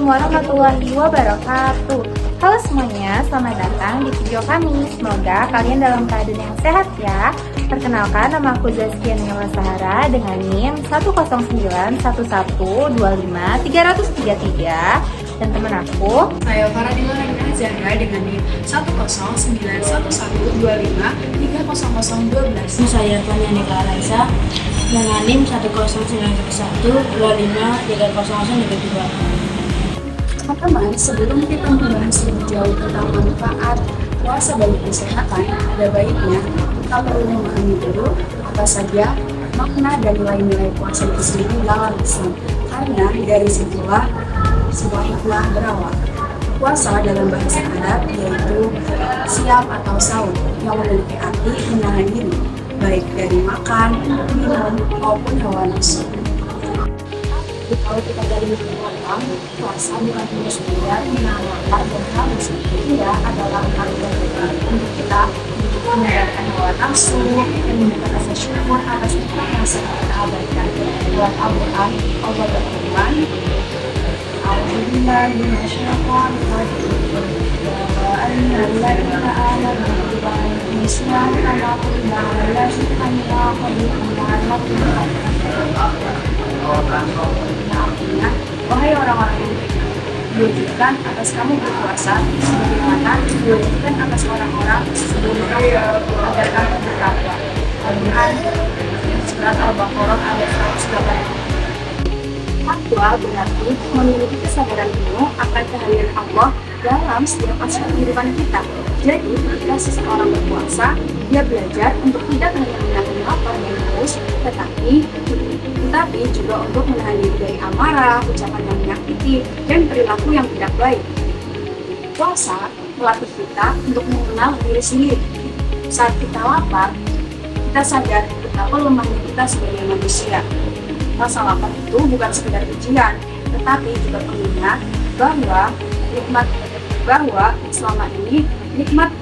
Assalamualaikum warahmatullahi wabarakatuh. Halo semuanya, selamat datang di video kami. Semoga kalian dalam keadaan yang sehat ya. Perkenalkan, nama aku Zaskia Nela Sahara dengan NIM 1091125 333 dan teman aku Saya Faradila Raina Zahra dengan NIM 1091125 30012. Saya Fania Nika Raisa dengan NIM 1091125 30032. Teman-teman, sebelum kita membahas lebih jauh tentang manfaat puasa bagi kesehatan, ada baiknya kita perlu memahami dulu apa saja makna dan nilai-nilai puasa itu sendiri dalam Islam. Karena dari situlah sebuah hikmah berawal. Puasa dalam bahasa Arab yaitu siam atau sahur yang memiliki arti menahan diri, baik dari makan, minum, maupun hawa nafsu. Kalau kita dari orang, puasa bukan hanya sekedar menahan lapar dan haus, ia adalah hal yang penting untuk kita meninggalkan hawa nafsu dan mendapat rasa syukur atas nikmat yang sedang kita abadikan. Dalam Al-Quran, Allah berfirman, Alhamdulillah minasyaitonir rajim. Ya ayyuhalladzina amanu ittaqullaha kama kunna 'ala syai'in Artinya, wahai orang-orang yang diwajibkan atas kamu berpuasa sebagaimana diwajibkan atas orang-orang sebelum kamu agar kamu bertakwa. Al-Quran Surat Al-Baqarah ayat 180. Takwa berarti memiliki kesadaran penuh akan kehadiran Allah dalam setiap aspek kehidupan kita. Jadi, ketika seseorang berpuasa, dia belajar untuk tidak hanya menahan lapar dan haus, tetapi juga untuk menahan diri dari amarah, ucapan yang menyakiti, dan perilaku yang tidak baik. Puasa melatih kita untuk mengenal diri sendiri. Saat kita lapar, kita sadar betapa lemahnya kita sebagai manusia. Rasa lapar itu bukan sekedar ujian, tetapi juga pengingat bahwa selama ini nikmat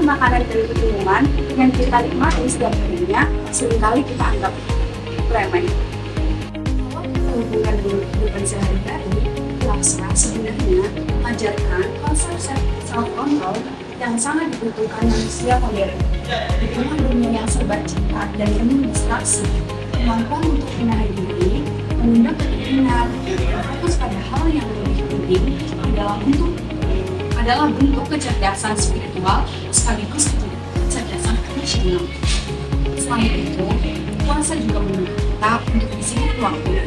makanan dan minuman yang kita nikmati setiap harinya seringkali kita anggap remeh. Hubungan kehidupan sehari-hari, puasa sebenarnya mengajarkan konsep self-control yang sangat dibutuhkan manusia modern. Di tengah dunia yang serba cepat dan penuh distraksi, kemampuan untuk menahan diri, menunda keinginan, dan fokus pada hal yang lebih penting adalah bentuk kecerdasan spiritual sekaligus kecerdasan emosional. Selain itu, puasa juga menuntut kita untuk disibuk waktu.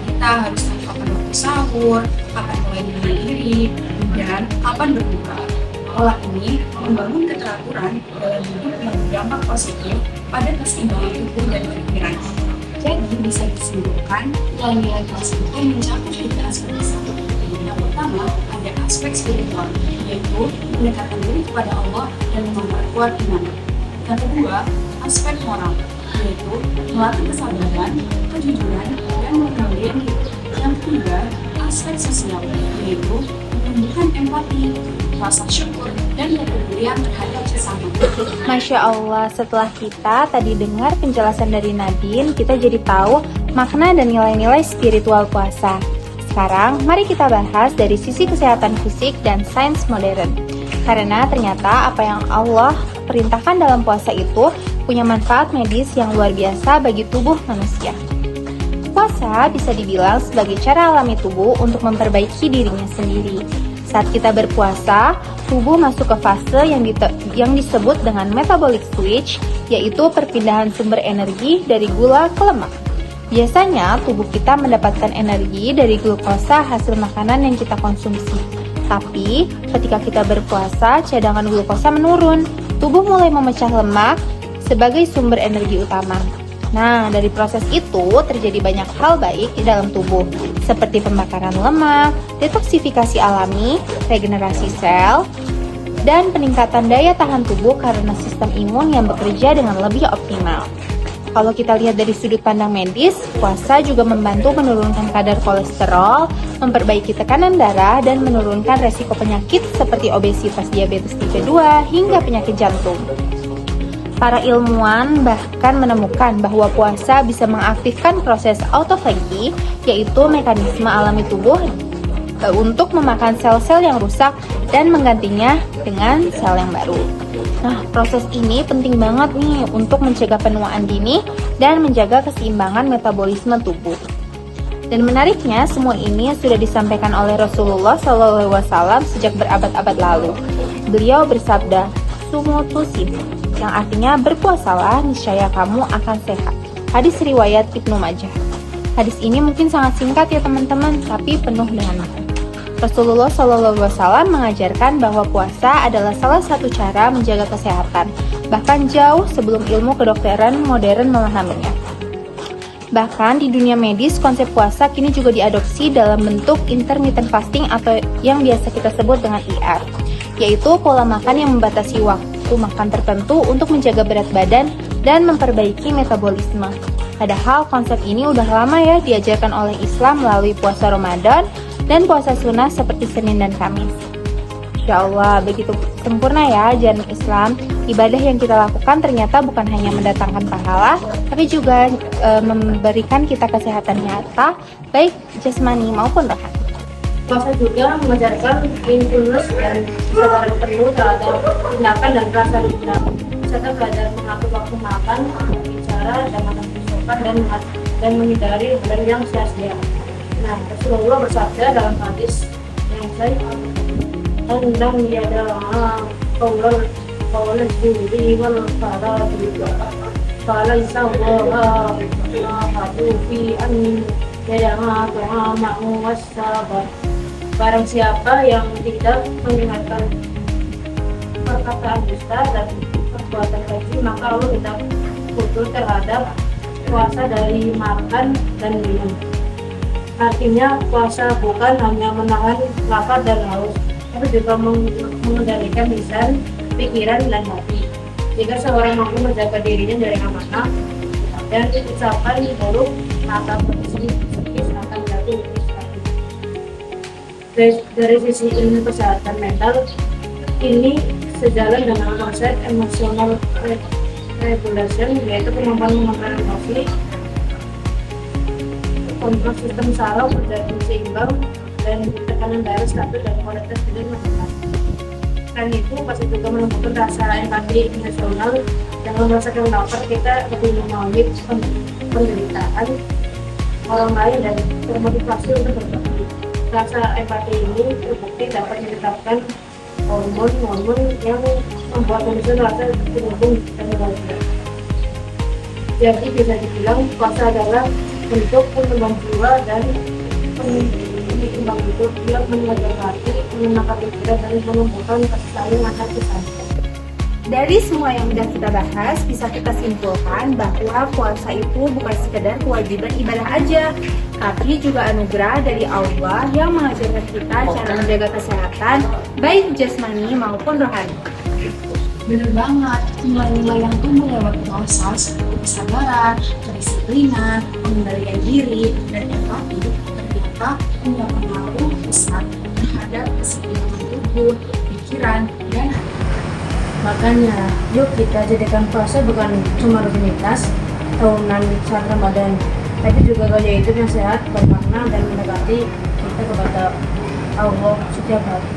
Kita harus tahu kapan waktu sahur, kapan mulai menahan diri, dan kapan berbuka. Pola ini membangun keteraturan dalam hidup yang berdampak positif pada keseimbangan tubuh dan pikiran. Jadi bisa disimpulkan, nilai-nilai puasa itu mencakup 3 aspek besar. Yang pertama, ada aspek spiritual, yaitu mendekatkan diri kepada Allah dan memperkuat iman. Yang kedua, aspek moral, yaitu melatih kesabaran, kejujuran, dan kemandirian hidup. Yang ketiga, aspek sosial, yaitu menumbuhkan empati, rasa syukur, dan kepedulian terhadap sesama. Masya Allah, setelah kita tadi dengar penjelasan dari Nadine, kita jadi tahu makna dan nilai-nilai spiritual puasa. Sekarang, mari kita bahas dari sisi kesehatan fisik dan sains modern. Karena ternyata apa yang Allah perintahkan dalam puasa itu punya manfaat medis yang luar biasa bagi tubuh manusia. Puasa bisa dibilang sebagai cara alami tubuh untuk memperbaiki dirinya sendiri. Saat kita berpuasa, tubuh masuk ke fase yang disebut dengan metabolic switch, yaitu perpindahan sumber energi dari gula ke lemak. Biasanya, tubuh kita mendapatkan energi dari glukosa hasil makanan yang kita konsumsi. Tapi, ketika kita berpuasa, cadangan glukosa menurun. Tubuh mulai memecah lemak sebagai sumber energi utama. Nah, dari proses itu terjadi banyak hal baik di dalam tubuh, seperti pembakaran lemak, detoksifikasi alami, regenerasi sel, dan peningkatan daya tahan tubuh karena sistem imun yang bekerja dengan lebih optimal. Kalau kita lihat dari sudut pandang medis, puasa juga membantu menurunkan kadar kolesterol, memperbaiki tekanan darah, dan menurunkan resiko penyakit seperti obesitas, diabetes tipe 2, hingga penyakit jantung. Para ilmuwan bahkan menemukan bahwa puasa bisa mengaktifkan proses autofagi, yaitu mekanisme alami tubuh untuk memakan sel-sel yang rusak dan menggantinya dengan sel yang baru. Nah, proses ini penting banget nih untuk mencegah penuaan dini dan menjaga keseimbangan metabolisme tubuh. Dan menariknya, semua ini sudah disampaikan oleh Rasulullah SAW sejak berabad-abad lalu. Beliau bersabda, "Sumu tusif", yang artinya berpuasalah, niscaya kamu akan sehat. Hadis riwayat Ibnu Majah. Hadis ini mungkin sangat singkat ya teman-teman, tapi penuh dengan makna. Rasulullah SAW mengajarkan bahwa puasa adalah salah satu cara menjaga kesehatan, bahkan jauh sebelum ilmu kedokteran modern memahaminya. Bahkan di dunia medis, konsep puasa kini juga diadopsi dalam bentuk intermittent fasting atau yang biasa kita sebut dengan IR, yaitu pola makan yang membatasi waktu makan tertentu untuk menjaga berat badan dan memperbaiki metabolisme. Padahal konsep ini udah lama ya diajarkan oleh Islam melalui puasa Ramadan dan puasa sunnah seperti Senin dan Kamis. Insya Allah begitu sempurna ya ajaran Islam. Ibadah yang kita lakukan ternyata bukan hanya mendatangkan pahala, tapi juga memberikan kita kesehatan nyata, baik jasmani maupun rohani. Puasa juga mengajarkan mindfulness dan kesadaran penuh terhadap tindakan dan rasa tindakan, serta belajar mengatur waktu makan, berbicara, dan makan sopan dan menghindari hal yang sia-sia. Nah, Rasulullah bersabda dalam hadis yang sahih, "Hendang yada'a qaulal juri wal faradi, falaisa Allah ahadu fi an yada'a ta'amahu wassabar." Barang siapa yang tidak mengingatkan perkataan dusta dan perbuatan keji, maka Allah tidak putus terhadap puasa dari makan dan minum. Artinya puasa bukan hanya menahan lapar dan haus, tapi juga mengendalikan lisan, pikiran, dan hati. Jika seorang mampu menjaga dirinya dari amanah dan ucapan buruk, maka kondisi psikis akan jatuh stabil. Dari sisi ilmu kesehatan mental, ini sejalan dengan konsep emotional regulation, yaitu kemampuan mengontrol emosi, kontrol sistem saraf menjadi seimbang, dan tekanan darah stabil dan kualitas tidur meningkat. Selain itu, pasti juga menemukan rasa empati emosional. Dengan merasakan lapar, kita lebih memahami penderitaan orang lain dan termotivasi untuk berbagi. Rasa empati ini terbukti dapat menetapkan hormon-hormon yang membuat manusia merasa terhubung dan bahagia. Jadi bisa dibilang puasa adalah bentuk pengembangan jiwa dan pengembangan hidup yang mengajar hati, menenangkan pikiran, dan menumbuhkan kasih sayang antar sesama. Dari semua yang sudah kita bahas, bisa kita simpulkan bahwa puasa itu bukan sekedar kewajiban ibadah aja, tapi juga anugerah dari Allah yang mengajarkan kita cara menjaga kesehatan, baik jasmani maupun rohani. Bener banget, nilai-nilai yang tumbuh lewat puasa seperti kesabaran, kedisiplinan, pengendalian diri, dan empati ternyata punya pengaruh besar terhadap keseimbangan tubuh, pikiran, dan hati. Makanya, yuk kita jadikan puasa bukan cuma rutinitas tahunan saat Ramadan, tapi juga gaya hidup yang sehat, bermakna, dan mendekati kita kepada Allah setiap hari.